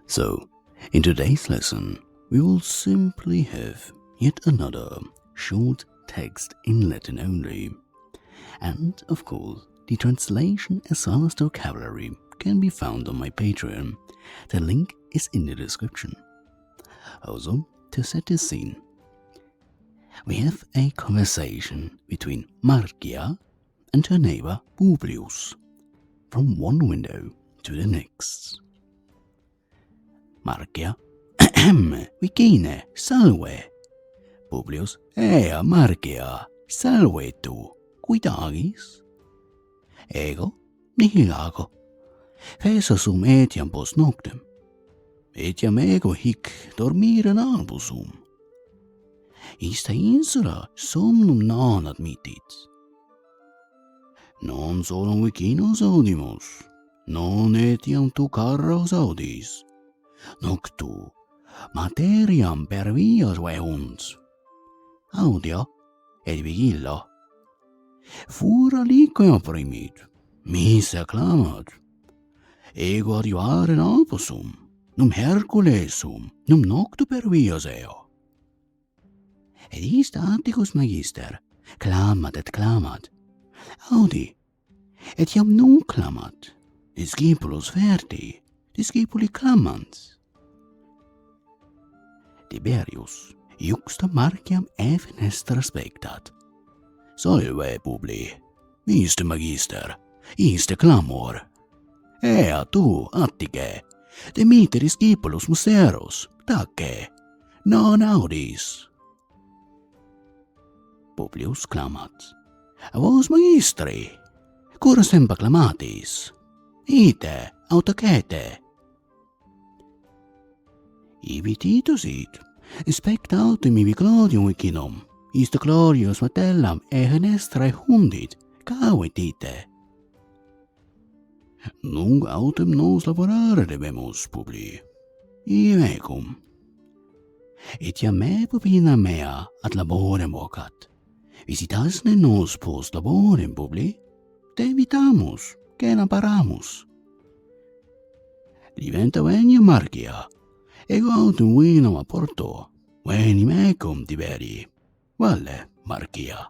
So, in today's lesson, we will simply have yet another short text in Latin only. And, of course, the translation as well as the vocabulary can be found on my Patreon. The link is in the description. Also, to set the scene, we have a conversation between Marcia and her neighbor Publius, from one window to the next. Marcia, Vicine, salve. Publius, Marcia, salve tu, kuidagis? Ego, nihil ago. Fesa sum etiam post noctem. Etiam ego hic dormire albusum. Ista insula somnum non admittit. Non solum vicinos audimus, non etiam tu carros audis. Noctu, materiam per vias veunt. Audio, et vigillo. Fura liquem primit, missa clamat. Ego adiuvare albusum, num Herculesum, num noctu per vias eo. Et ista atticus magister, clamat et clamat. Audi, et iam non clamat, discipulos verti, discipuli clamant. Tiberius, iuxta Marciam fenestra spectat. Salve, Publi, iste magister, iste clamor. Ea tu, Attice, demite discipulos museros, tace, non audis. Publius clamat. Vos magistri, cura semper clamatis, ite, autacete. Ibi Titus it, specta autem ibi Claudium vicinum, iste Claudius matellam fenestrae hundit, cavit ite. Nunc autem nos laborare debemus, Publi, mecum. Etiam me pupina mea ad laborem vocat. Visitasne nos post laborem, Publi, te invitamus, quena paramus. Diventa venia Marcia, ego autem vinam a porto, veni mecum Tiberi, valle Marcia.